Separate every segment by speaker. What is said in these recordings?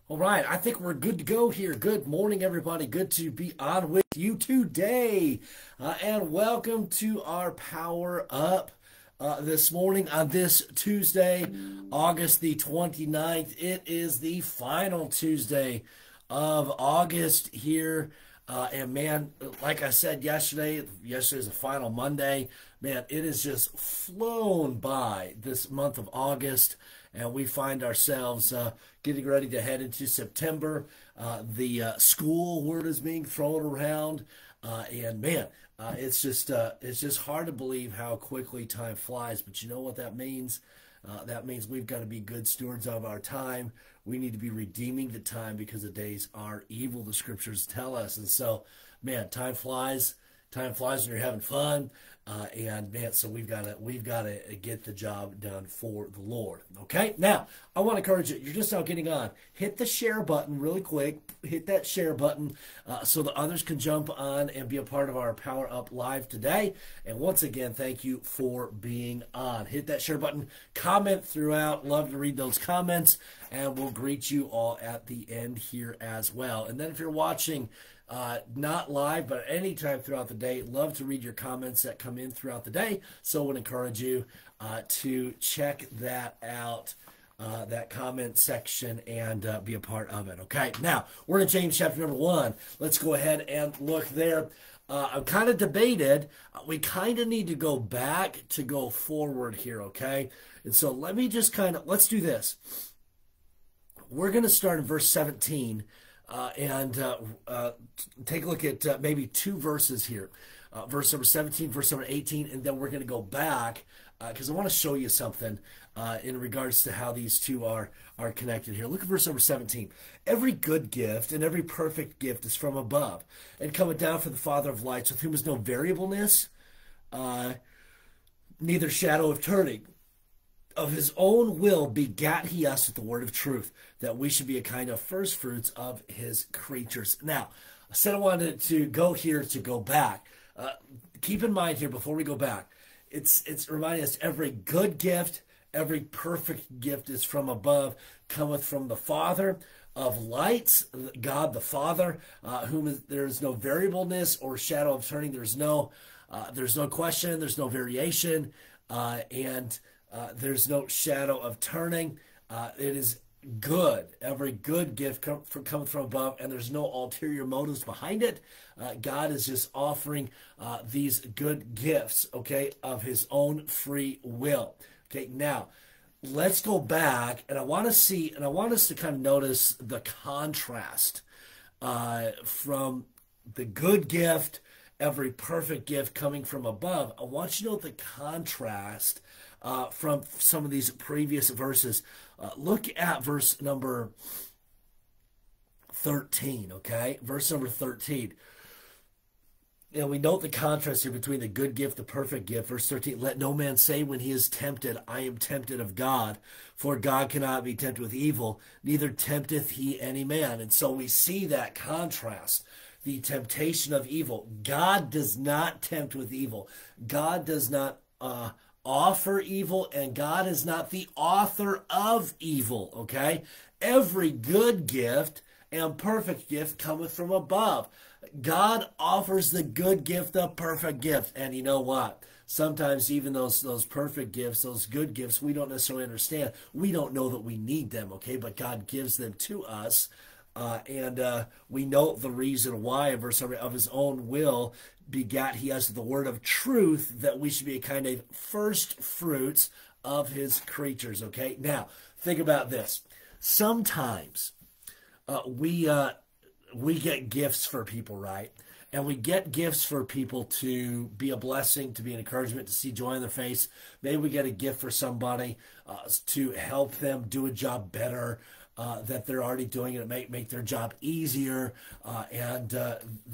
Speaker 1: All right, I think we're good to go here. Good morning, everybody. Good to be on with you today. And welcome to our Power Up this morning on this Tuesday, August the 29th. It is the final Tuesday of August here. And man, like I said yesterday's the final Monday. Man, it has just flown by this month of August, and we find ourselves getting ready to head into September. The school word is being thrown around, and man, it's just hard to believe how quickly time flies. But you know what that means? That means we've got to be good stewards of our time. We need to be redeeming the time because the days are evil, the scriptures tell us. And so, man, time flies. Time flies when you're having fun. And man, so we've got to get the job done for the Lord. Okay. Now, I want to encourage you. You're just now getting on. Hit the share button really quick. Hit that share button so that others can jump on and be a part of our Power Up Live today. And once again, thank you for being on. Hit that share button. Comment throughout. Love to read those comments, and we'll greet you all at the end here as well. And then if you're watching, not live, but any time throughout the day, love to read your comments that come in throughout the day. So I would encourage you to check that out, that comment section, and be a part of it. Okay, now we're in James chapter number 1. Let's go ahead and look there. I'm kind of debated. We kind of need to go back to go forward here, okay? And so let me just let's do this. We're going to start in verse 17. And take a look at maybe two verses here. Verse number 17, verse number 18, and then we're going to go back because I want to show you something in regards to how these two are connected here. Look at verse number 17. Every good gift and every perfect gift is from above and cometh down from the Father of lights, with whom is no variableness, neither shadow of turning. Of his own will begat he us with the word of truth, that we should be a kind of first fruits of his creatures. Now, I said I wanted to go here to go back. Keep in mind here before we go back, it's reminding us every good gift, every perfect gift is from above, cometh from the Father of lights, God the Father, whom there is no variableness or shadow of turning. There's no question, there's no variation, and there's no shadow of turning. It is good. Every good gift coming from above, and there's no ulterior motives behind it. God is just offering these good gifts, okay, of his own free will. Okay, now let's go back, and I want us to kind of notice the contrast from the good gift, every perfect gift coming from above. I want you to note the contrast from some of these previous verses. Look at verse number 13, okay? Verse number 13. And we note the contrast here between the good gift, the perfect gift. Verse 13, let no man say when he is tempted, I am tempted of God, for God cannot be tempted with evil, neither tempteth he any man. And so we see that contrast. The temptation of evil. God does not tempt with evil. God does not offer evil, and God is not the author of evil, okay? Every good gift and perfect gift cometh from above. God offers the good gift, the perfect gift. And you know what? Sometimes even those perfect gifts, those good gifts, we don't necessarily understand. We don't know that we need them, okay? But God gives them to us. And we note the reason why, in verse 7, of his own will begat he us the word of truth, that we should be a kind of first fruits of his creatures. Okay, now think about this. Sometimes we get gifts for people, right? And we get gifts for people to be a blessing, to be an encouragement, to see joy in their face. Maybe we get a gift for somebody to help them do a job better, that they're already doing it. It make their job easier, and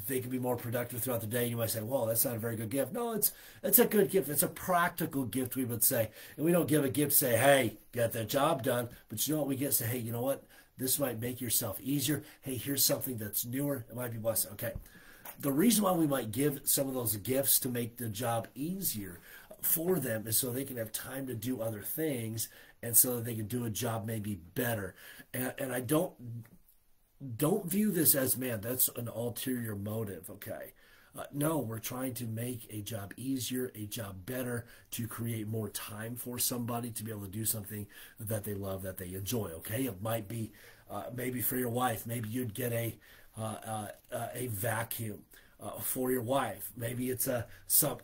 Speaker 1: they can be more productive throughout the day. You might say, well, that's not a very good gift. No, it's a good gift. It's a practical gift, we would say. And we don't give a gift, say, hey, get that job done. But you know what we get? Say, hey, you know what? This might make yourself easier. Hey, here's something that's newer. It might be blessed. Okay. The reason why we might give some of those gifts to make the job easier for them is so they can have time to do other things, and so that they can do a job maybe better. And I don't don't view this as, man, that's an ulterior motive, okay? No, we're trying to make a job easier, a job better, to create more time for somebody to be able to do something that they love, that they enjoy, okay? It might be maybe for your wife, maybe you'd get a vacuum for your wife. Maybe it's a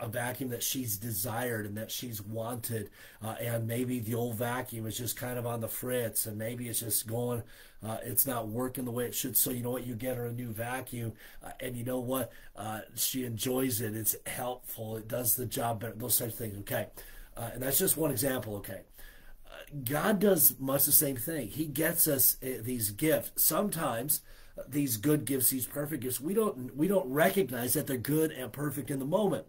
Speaker 1: vacuum that she's desired and that she's wanted, and maybe the old vacuum is just kind of on the fritz, and maybe it's just going, it's not working the way it should. So you know what, you get her a new vacuum, and you know what, she enjoys it. It's helpful. It does the job better. Those types of things. Okay, and that's just one example. Okay. God does much the same thing. He gets us these gifts. Sometimes these good gifts, these perfect gifts, we don't recognize that they're good and perfect in the moment.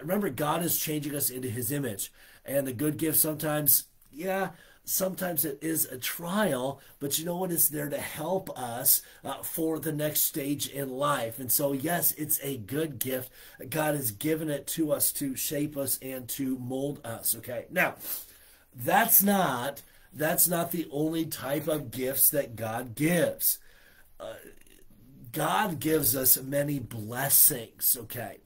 Speaker 1: Remember, God is changing us into His image, and the good gifts sometimes, yeah, sometimes it is a trial, but you know what? It's there to help us for the next stage in life. And so, yes, it's a good gift. God has given it to us to shape us and to mold us. Okay, now that's not the only type of gifts that God gives. God gives us many blessings, okay?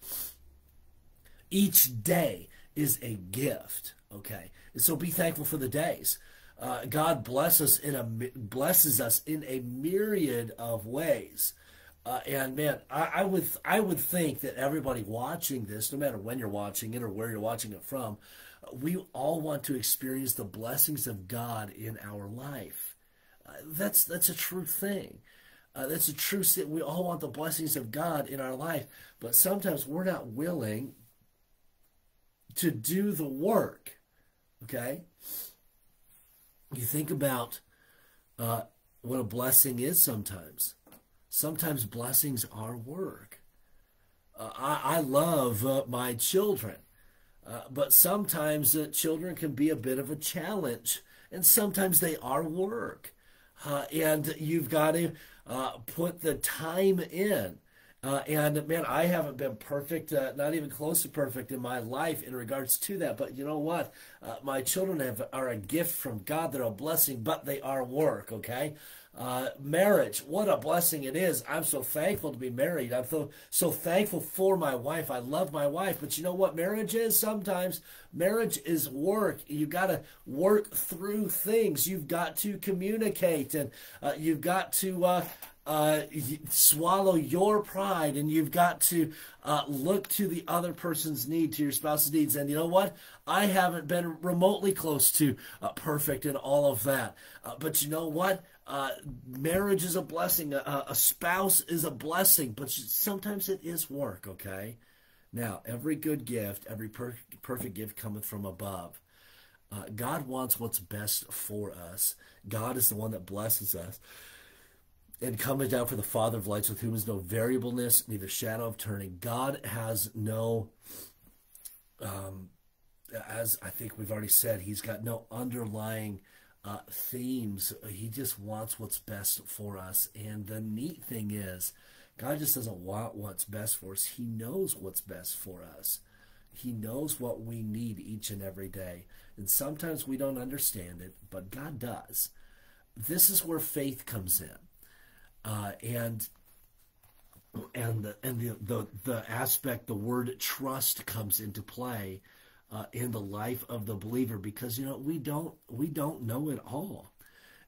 Speaker 1: Each day is a gift, okay? And so be thankful for the days. God blesses us in a myriad of ways. And man, I would think that everybody watching this, no matter when you're watching it or where you're watching it from, we all want to experience the blessings of God in our life. That's a true thing. That's a true thing. We all want the blessings of God in our life, but sometimes we're not willing to do the work. Okay? You think about what a blessing is sometimes. Sometimes blessings are work. I love my children, but sometimes children can be a bit of a challenge, and sometimes they are work. And you've got to put the time in. And man, I haven't been perfect, not even close to perfect in my life in regards to that. But you know what? My children are a gift from God. They're a blessing, but they are work, okay? Marriage, what a blessing it is. I'm so thankful to be married. I'm so thankful for my wife. I love my wife. But you know what marriage is? Sometimes marriage is work. You've got to work through things. You've got to communicate, and you've got to swallow your pride, and you've got to look to the other person's need, to your spouse's needs. And you know what? I haven't been remotely close to perfect in all of that. But you know what? Marriage is a blessing. A spouse is a blessing, but sometimes it is work, okay? Now, every good gift, every perfect gift cometh from above. God wants what's best for us. God is the one that blesses us. And cometh down for the Father of lights, with whom is no variableness, neither shadow of turning. God has no, as I think we've already said, He's got no underlying themes. He just wants what's best for us. And the neat thing is, God just doesn't want what's best for us. He knows what's best for us. He knows what we need each and every day. And sometimes we don't understand it, but God does. This is where faith comes in. And the aspect, the word trust comes into play in the life of the believer, because you know we don't know it all,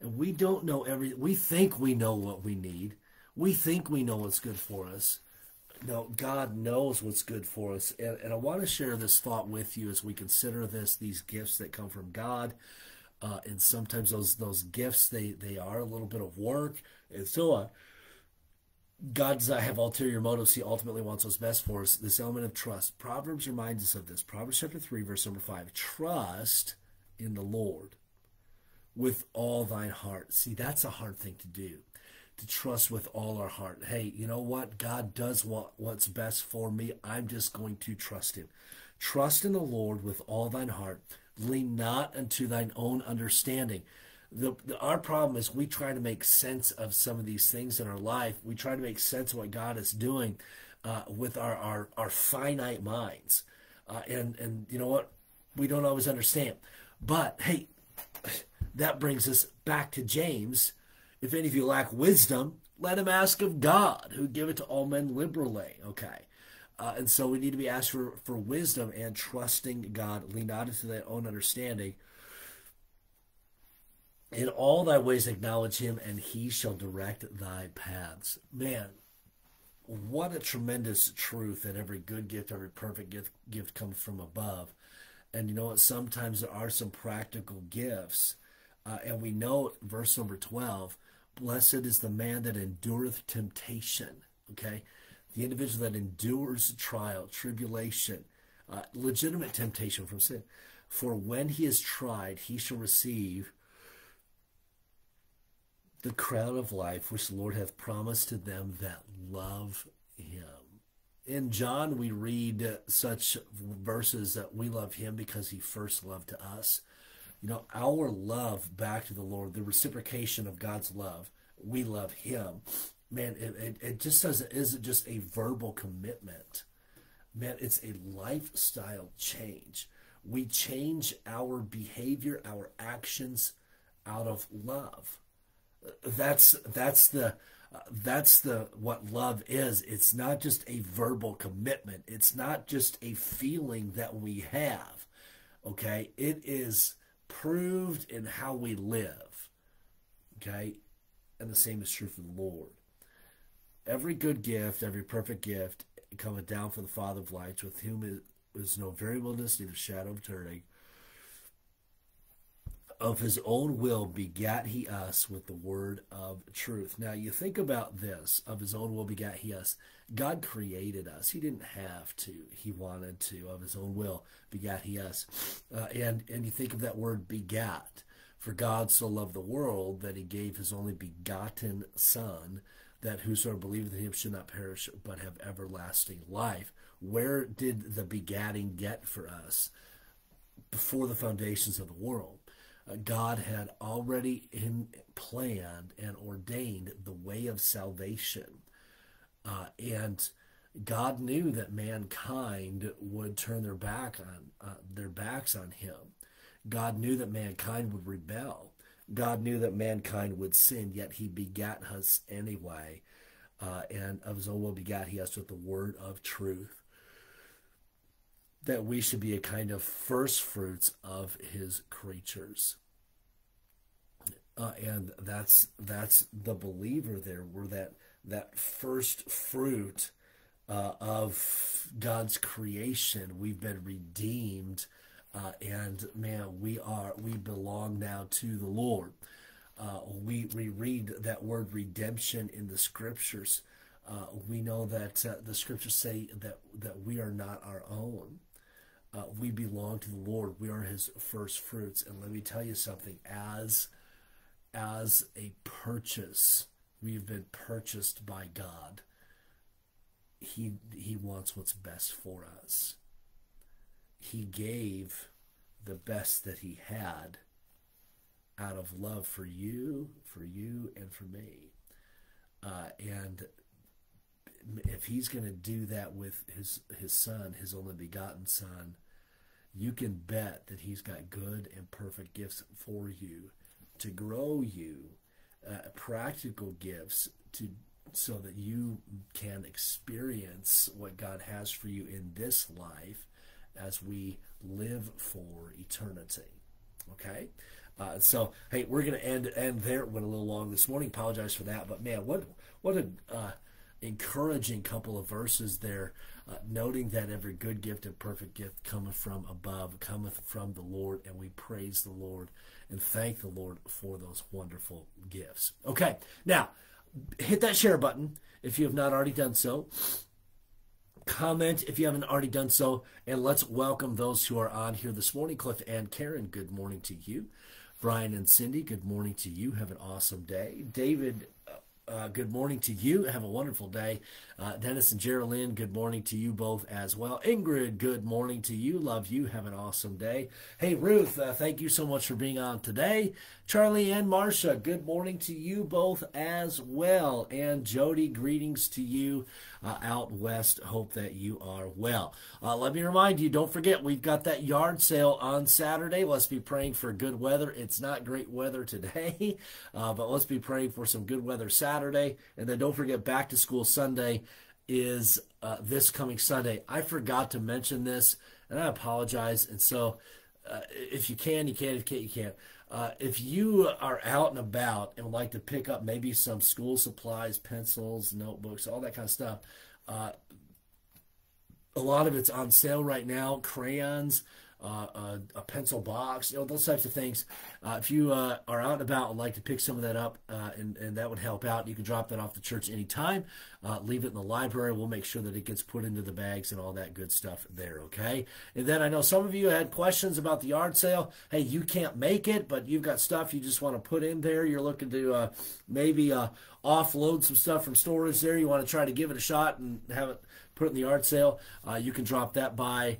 Speaker 1: and we don't know everything. We think we know what we need. We think we know what's good for us. No, God knows what's good for us, and I want to share this thought with you as we consider these gifts that come from God. And sometimes those gifts, they are a little bit of work and so on. God does not have ulterior motives. He ultimately wants what's best for us. This element of trust. Proverbs reminds us of this. Proverbs chapter 3, verse number 5. Trust in the Lord with all thine heart. See, that's a hard thing to do, to trust with all our heart. Hey, you know what? God does want what's best for me. I'm just going to trust Him. Trust in the Lord with all thine heart. Lean not unto thine own understanding. Our problem is we try to make sense of some of these things in our life. We try to make sense of what God is doing with our finite minds. And you know what? We don't always understand. But, hey, that brings us back to James. If any of you lack wisdom, let him ask of God, who give it to all men liberally. Okay. And so we need to be asked for wisdom and trusting God. Lean not into thy own understanding. In all thy ways acknowledge him, and he shall direct thy paths. Man, what a tremendous truth that every good gift, every perfect gift comes from above. And you know what? Sometimes there are some practical gifts. And we know verse number 12, blessed is the man that endureth temptation. Okay? The individual that endures trial, tribulation, legitimate temptation from sin. For when he is tried, he shall receive the crown of life, which the Lord hath promised to them that love him. In John, we read such verses that we love him because he first loved us. You know, our love back to the Lord, the reciprocation of God's love, we love him. Man, it just isn't just a verbal commitment. Man, it's a lifestyle change. We change our behavior, our actions out of love. That's what love is. It's not just a verbal commitment. It's not just a feeling that we have. Okay? It is proved in how we live. Okay? And the same is true for the Lord. Every good gift, every perfect gift cometh down from the Father of lights, with whom is no variableness, neither shadow of turning. Of his own will begat he us with the word of truth. Now you think about this, of his own will begat he us. God created us. He didn't have to. He wanted to. Of his own will begat he us. And you think of that word begat. For God so loved the world that he gave his only begotten Son, that whosoever believeth in him should not perish but have everlasting life. Where did the begatting get for us? Before the foundations of the world. God had already planned and ordained the way of salvation. And God knew that mankind would turn their backs on him. God knew that mankind would rebel. God knew that mankind would sin, yet he begat us anyway. And of his own will begat he us with the word of truth, that we should be a kind of first fruits of his creatures. And that's the believer there. We're that first fruit of God's creation. We've been redeemed, and man, we belong now to the Lord. We read that word redemption in the scriptures. We know that the scriptures say that we are not our own. We belong to the Lord. We are his first fruits. And let me tell you something, as a purchase, we've been purchased by God. He wants what's best for us. He gave the best that he had out of love for you, and for me. And if he's going to do that with his Son, his only begotten Son, you can bet that he's got good and perfect gifts for you to grow you, practical gifts so that you can experience what God has for you in this life as we live for eternity. Okay? So, hey, we're going to end there. It went a little long this morning. Apologize for that. But, man, what a encouraging couple of verses there, noting that every good gift and perfect gift cometh from above, cometh from the Lord, and we praise the Lord and thank the Lord for those wonderful gifts. Okay, now, hit that share button if you have not already done so. Comment if you haven't already done so, and let's welcome those who are on here this morning. Cliff and Karen, good morning to you. Brian and Cindy, good morning to you. Have an awesome day. David, good morning to you. Have a wonderful day. Dennis and Geraldine, good morning to you both as well. Ingrid, good morning to you. Love you. Have an awesome day. Hey, Ruth, thank you so much for being on today. Charlie and Marcia, good morning to you both as well. And Jody, greetings to you out west. Hope that you are well. Let me remind you, don't forget, we've got that yard sale on Saturday. Let's be praying for good weather. It's not great weather today, but let's be praying for some good weather Saturday. Saturday, and then don't forget Back to School Sunday is this coming Sunday. I forgot to mention this, and I apologize. And so if you can, you can. If you can't, you can't. If you are out and about and would like to pick up maybe some school supplies, pencils, notebooks, all that kind of stuff, a lot of it's on sale right now. Crayons, a pencil box, those types of things. If you are out and about and like to pick some of that up, and that would help out, you can drop that off the church anytime. Leave it in the library. We'll make sure that it gets put into the bags and all that good stuff there, okay? And then I know some of you had questions about the yard sale. Hey, you can't make it, but you've got stuff you just want to put in there. You're looking to maybe offload some stuff from storage there. You want to try to give it a shot and have it put it in the yard sale. You can drop that by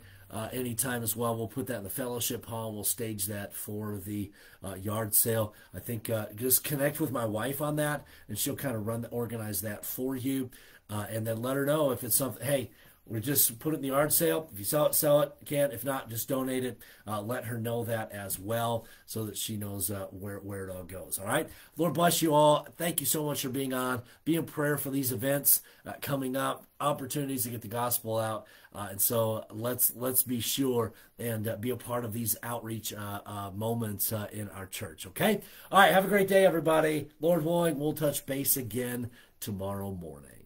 Speaker 1: anytime as well. We'll put that in the fellowship hall. We'll stage that for the yard sale. I think just connect with my wife on that, and she'll kind of organize that for you. And then let her know if it's something, hey, we just put it in the yard sale. If you sell it, sell it. You can. If not, just donate it. Let her know that as well so that she knows where it all goes. All right? Lord bless you all. Thank you so much for being on. Be in prayer for these events coming up, opportunities to get the gospel out. And so let's be sure and be a part of these outreach moments in our church. Okay? All right. Have a great day, everybody. Lord willing, we'll touch base again tomorrow morning.